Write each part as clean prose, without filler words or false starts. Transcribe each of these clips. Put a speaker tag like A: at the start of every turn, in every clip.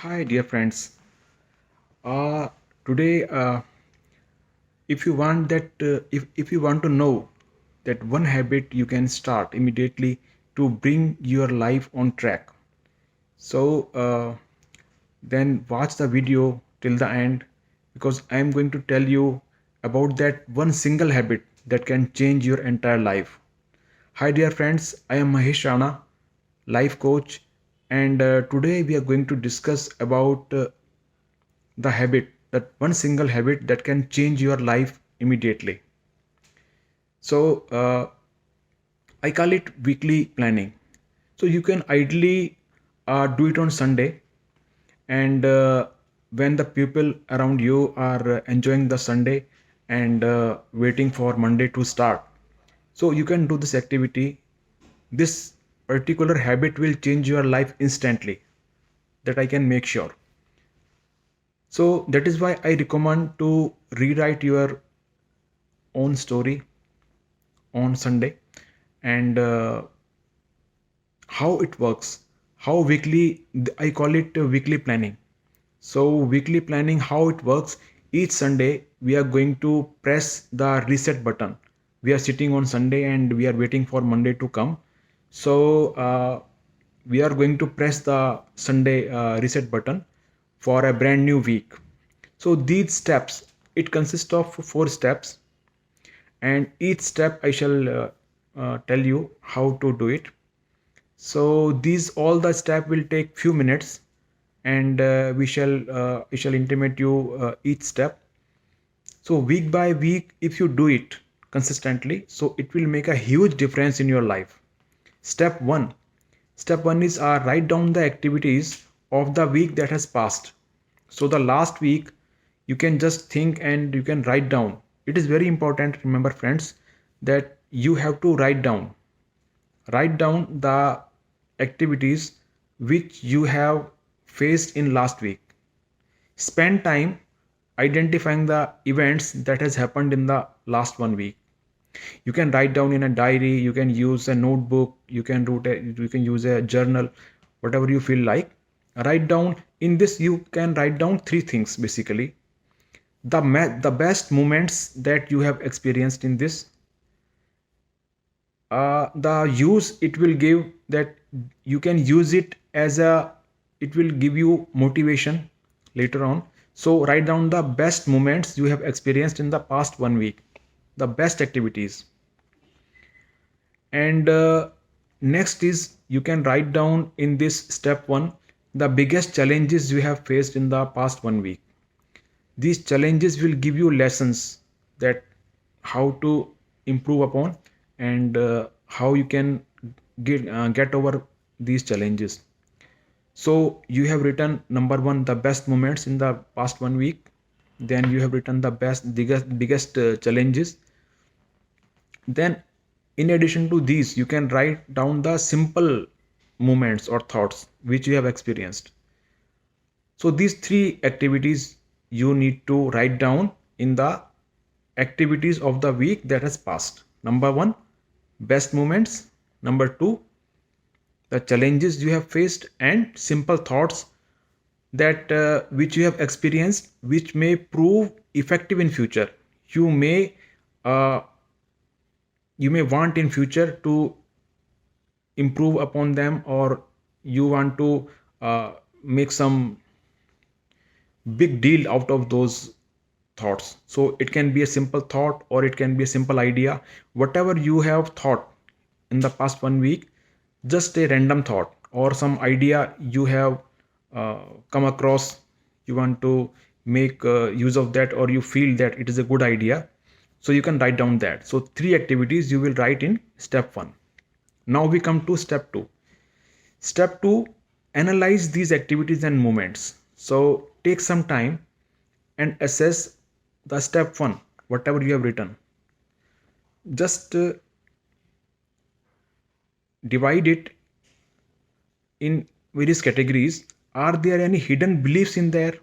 A: Hi, dear friends. Uh, Today, if you want if you want to know that one habit you can start immediately to bring your life on track, so then watch the video till the end because I am going to tell you about that one single habit that can change your entire life. Hi, dear friends. I am Mahesh Rana, life coach, and today we are going to discuss about the habit, that one single habit that can change your life immediately. So I call it weekly planning. So you can ideally do it on Sunday, and when the people around you are enjoying the Sunday and waiting for Monday to start, so you can do this activity. This particular habit will change your life instantly, that I can make sure. So that is why I recommend to rewrite your own story on Sunday, and how it works, how weekly, I call it weekly planning. So, weekly planning, how it works, each Sunday we are going to press the reset button. We are sitting on Sunday and we are waiting for Monday to come. So, we are going to press the Sunday reset button for a brand new week. So, these steps, it consists of four steps, and each step I shall tell you how to do it. So these all the step will take few minutes, and we shall intimate you each step. So week by week, if you do it consistently, so it will make a huge difference in your life. Step 1 is write down the activities of the week that has passed. So the last week, you can just think and you can write down. It is very important, remember friends, that you have to write down the activities which you have faced in last week. Spend time identifying the events that has happened in the last 1 week. You can write down in a diary, you can use a notebook, you can use a journal, whatever you feel like. Write down. In this you can write down three things basically: the best moments that you have experienced in this, the use it will give, that you can use it as a, it will give you motivation later on. So write down the best moments you have experienced in the past 1 week, the best activities. And next is, you can write down in this step 1 the biggest challenges you have faced in the past 1 week. These challenges will give you lessons, that how to improve upon, and how you can get over these challenges. So you have written number 1, the best moments in the past 1 week. Then you have written the biggest challenges. Then, in addition to these, you can write down the simple moments or thoughts which you have experienced. So these three activities you need to write down in the activities of the week that has passed. Number 1, best moments. Number 2, the challenges you have faced, and simple thoughts that which you have experienced, which may prove effective in future. You may uh, you may want in future to improve upon them, or you want to make some big deal out of those thoughts. So it can be a simple thought or it can be a simple idea. Whatever you have thought in the past 1 week, just a random thought or some idea you have uh, come across, you want to make use of that, or you feel that it is a good idea, so you can write down that. So three activities you will write in step 1. Now we come to step 2. Step 2, analyze these activities and moments. So take some time and assess the step 1, whatever you have written. Just divide it in various categories. Are there any hidden beliefs in there?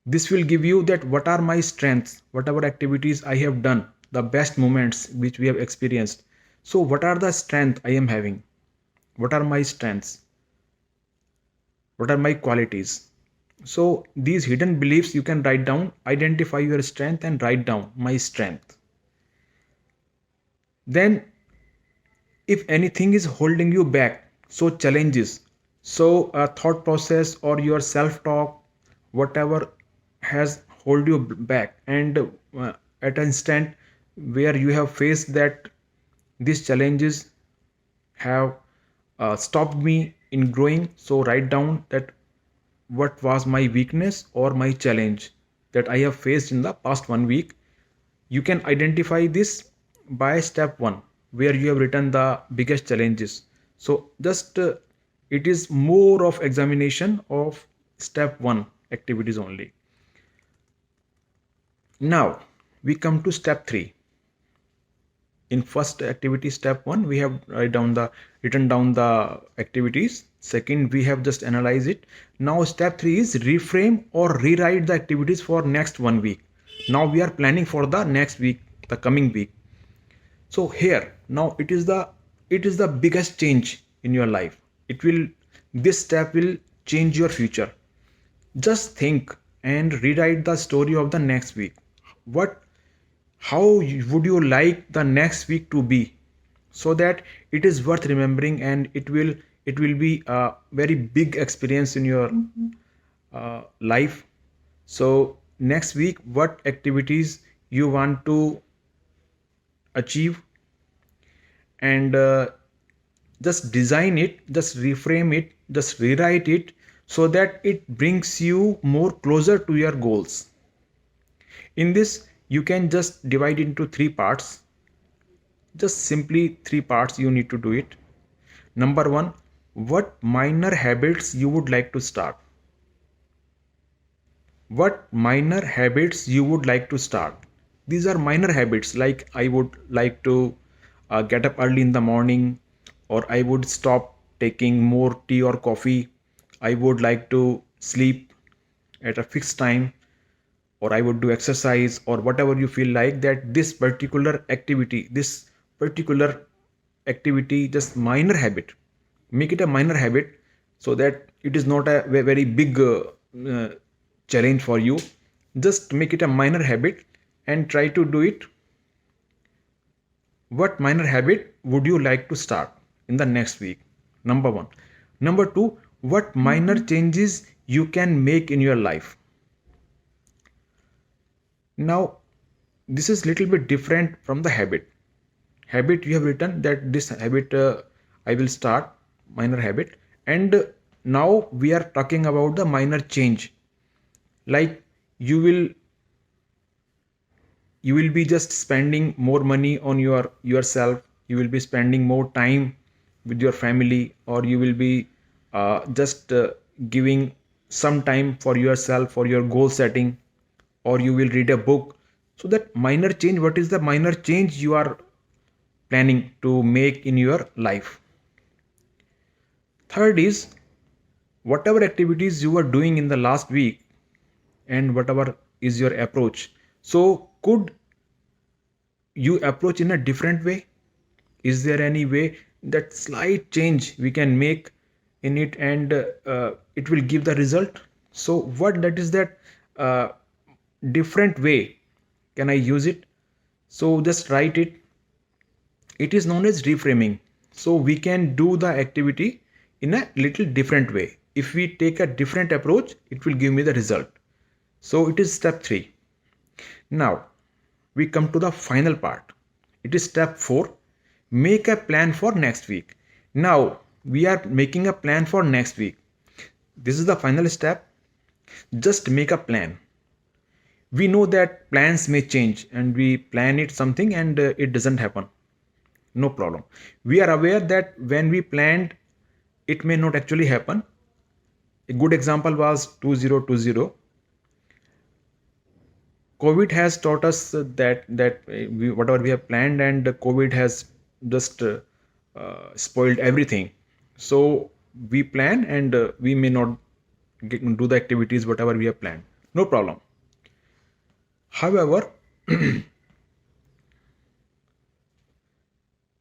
A: This will give you that what are my strengths, whatever activities I have done, the best moments which we have experienced. So what are the strengths I am having? What are my strengths? what are my qualities. So these hidden beliefs you can write down, identify your strength and write down my strength. Then if anything is holding you back, so challenges, so a thought process or your self talk, whatever has hold you back, and at an instant where you have faced that these challenges have stopped me in growing, so write down that what was my weakness or my challenge that I have faced in the past 1 week. You can identify this by step 1 where you have written the biggest challenges. So just it is more of examination of step 1 activities only. Now we come to step 3. In first activity step 1 we have written down the activities. Second we have just analyzed it. Now step 3 is reframe or rewrite the activities for next 1 week. Now we are planning for the next week, the coming week. So here now it is the biggest change in your life. It will This step will change your future. Just think and rewrite the story of the next week. What how would you like the next week to be, so that it is worth remembering, and it will be a very big experience in your life. So next week what activities you want to achieve, and just design it, just reframe it, just rewrite it, so that it brings you more closer to your goals. In this you can just divide into 3 parts. Just simply 3 parts you need to do it. Number 1, what minor habits you would like to start. What minor habits you would like to start. These are minor habits, like I would like to get up early in the morning, or I would stop taking more tea or coffee. I would like to sleep at a fixed time, or I would do exercise, or whatever you feel like that this particular activity, just minor habit, make it a minor habit, so that it is not a very big uh, challenge for you. Just make it a minor habit and try to do it. What minor habit would you like to start in the next week? Number 1. Number 2, what minor changes you can make in your life. Now this is little bit different from the habit you have written that this habit I will start, minor habit. And now we are talking about the minor change, like you will be just spending more money on yourself. You will be spending more time with your family, or you will be just giving some time for yourself, for your goal setting, or you will read a book. So that minor change, what is the minor change you are planning to make in your life? Third is, whatever activities you were doing in the last week and whatever is your approach, so could you approach in a different way? Is there any way that slight change we can make in it, and it will give the result? So what that is that uh, different way can I use it? So just write it. It is known as reframing. So we can do the activity in a little different way. If we take a different approach, it will give me the result. So it is step 3. Now we come to the final part. It is step 4. Make a plan for next week. Now we are making a plan for next week. This is the final step. Just make a plan. We know that plans may change, and we plan it something and it doesn't happen. No problem. We are aware that when we planned, it may not actually happen. A good example was 2020. COVID has taught us whatever we have planned, and COVID has just spoiled everything. So we plan, and we may not do the activities whatever we have planned. No problem. However, it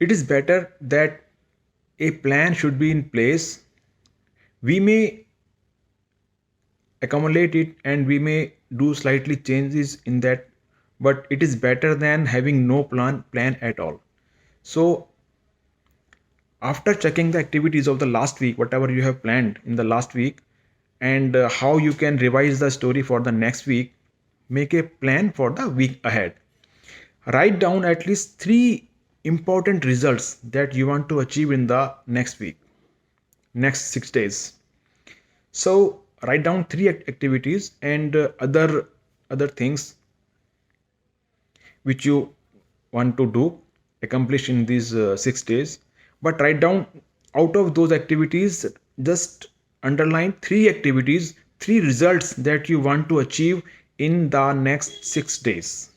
A: is better that a plan should be in place. We may accumulate it, and we may do slightly changes in that, but it is better than having no plan at all. So after checking the activities of the last week, whatever you have planned in the last week, and how you can revise the story for the next week, make a plan for the week ahead. Write down at least 3 important results that you want to achieve in the next week, next 6 days. So write down three activities and other things which you want to do, accomplish in these 6 days. But write down, out of those activities, just underline 3 activities, 3 results that you want to achieve in the next 6 days.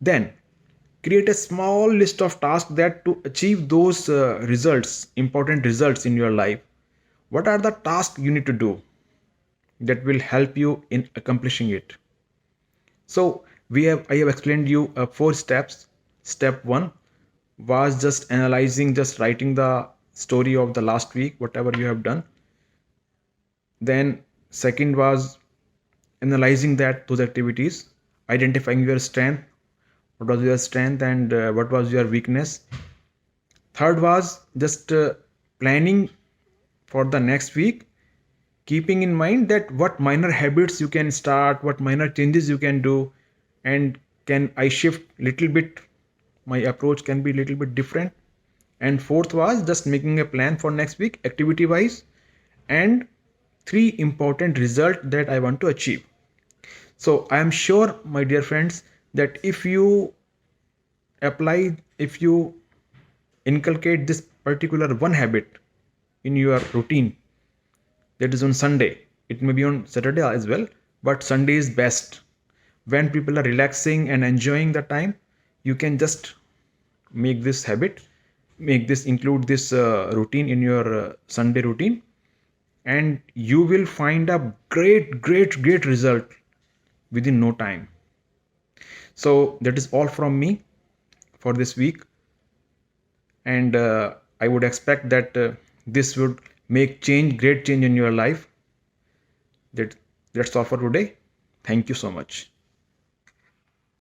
A: Then create a small list of tasks that to achieve those results, important results in your life. What are the tasks you need to do that will help you in accomplishing it? So I have explained you 4 steps. Step 1 was just analyzing, just writing the story of the last week, whatever you have done. Then second was analyzing those activities, identifying your strength, what was your strength, and what was your weakness. Third was just planning for the next week, keeping in mind that what minor habits you can start, what minor changes you can do, and can I shift little bit, my approach can be little bit different. And fourth was just making a plan for next week activity wise, and 3 important result that I want to achieve. So I am sure, my dear friends, that if you apply, if you inculcate this particular one habit in your routine, that is on Sunday, it may be on Saturday as well, but Sunday is best. When people are relaxing and enjoying the time, you can just make this habit, make this, include this routine in your Sunday routine, and you will find a great result within no time. So that is all from me for this week, and I would expect that this would make great change in your life. That's all for today. Thank you so much.